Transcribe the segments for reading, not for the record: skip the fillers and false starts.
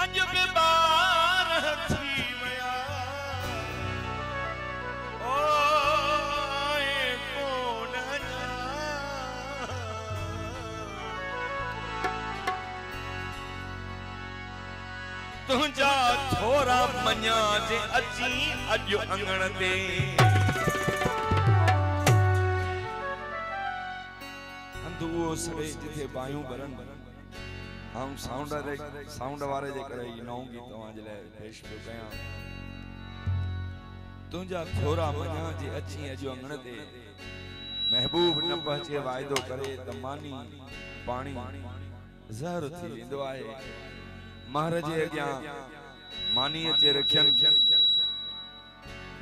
अज बि बार थी विया ओए कोन तुझा थोरा मञा जे अची अज अंगण दे अंधुओ सड़े जिथे बायूं भरन हम साउंड वारे जे करे नओं गीत तव्हां जे लाइ पेश पियो कयां तुझा थोरा मञा जे अची अज अंगण दे महबूब न पहुचे वाइदो करे त मानी पानी ज़हर थी वेंदो आहे महाराज अॻियां मानी अचे रखियन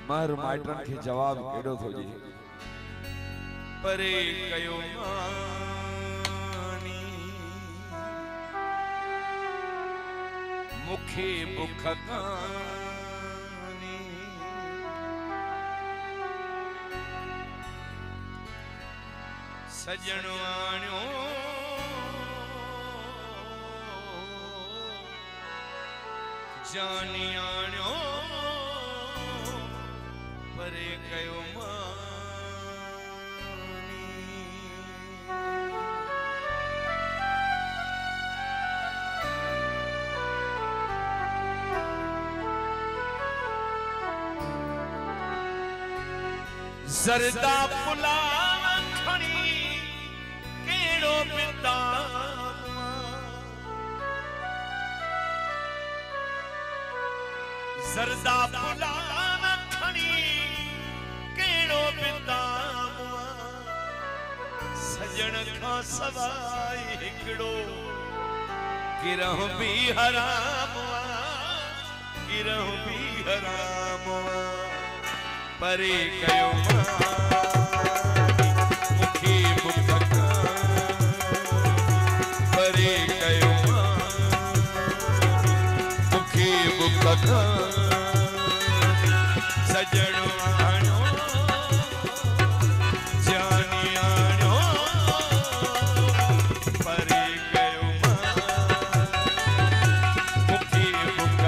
महर माइटन खे जवाब केड़ो थो ॾे परे कयो मानी मुखे बुख कानी सजण आणियो जानी आणियो परे कयो मानी ज़रदा पुला खणी केड़ो पिता ज़रदा पुला खणी केड़ो पिता सजण खां सवाइ हिकड़ो गिरह भी हराम गिरह भी हराम परे कयो मुखे बुख परे कयो मुखे बुख सजण आणो जानी आणो परे कयो मुखे बुख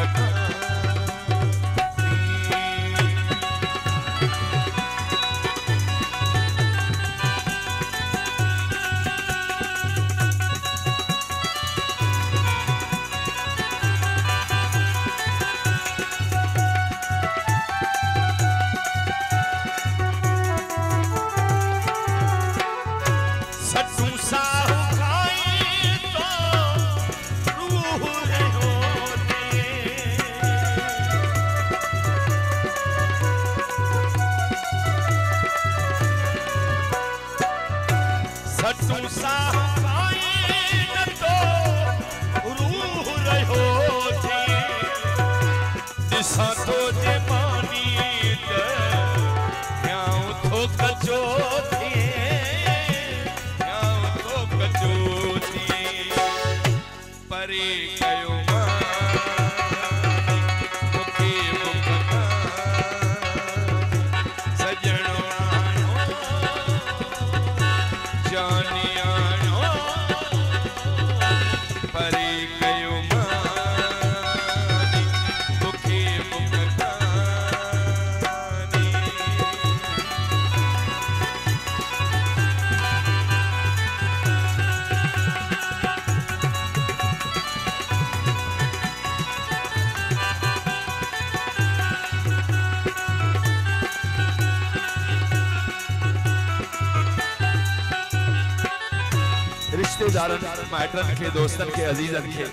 माइटन के दोस्तन के अजीजन के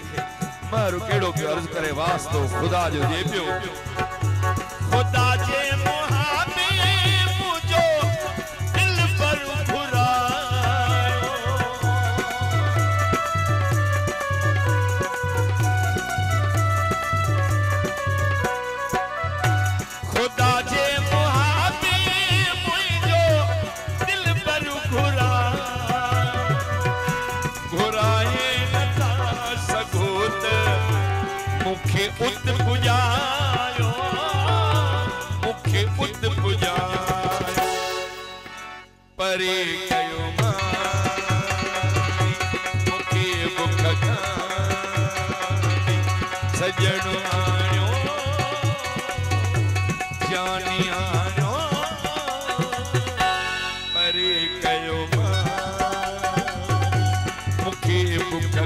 मारू केड़ो पियो अर्ज करे वास्तो खुदा जो जे पियो खुदा जे मुहाबे मुझो दिल पर घुरायो खुदा जे मुहाबे मुझो दिल पर मुखे उत पुजायो मुखे उत पुजायो परे कयो मुखे बुख सजन आयो जानी आयो परे कयो मुखे बुख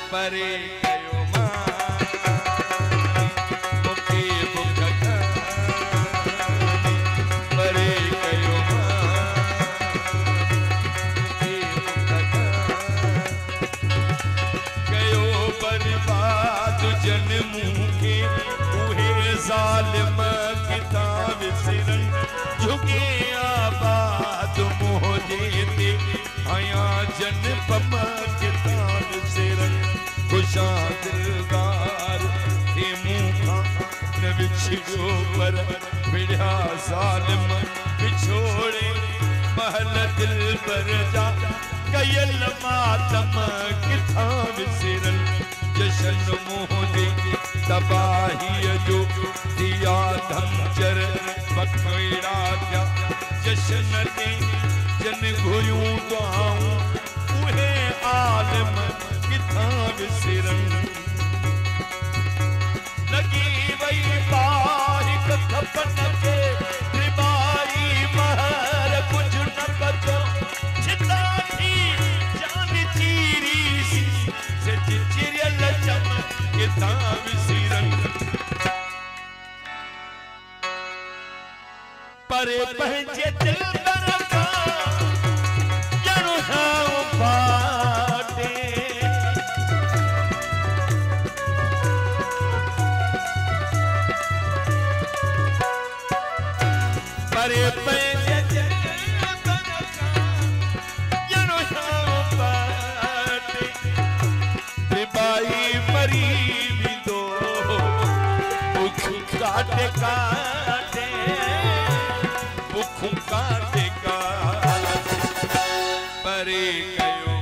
परे कयो मुखे बुख परे कयो मुखे बुख कयो बर्बाद जनमू के उहे ज़ालिम कितां विसरन झुके आबाद मोहजे ते आया जन पम कितां विसरन खुशा दिलदार थे मुखा न बिछड़ो पर बिड़ा ज़ालिम बिछोड़े महल दिल पर जा कयल मातम किथां विसरन जशन मोहदे तबाही जो दिया धमचर बकड़ा क्या जशन दे जन घुयूं दुआऊं उहे आलम किथां विसरन लगी वई बाहिक खपन के रिबाई महर कुछ न बचो चिता थी जान चीरी सी से चिरियल चम किथां विसरन परे पंहिंजे दिल बरका ॼणो हां बाटे परे पंहिंजे दिल बरका ॼणो हां बाटे रिबाई मरी विदो बुख काटे काटे बुख काटे काटे परे कयो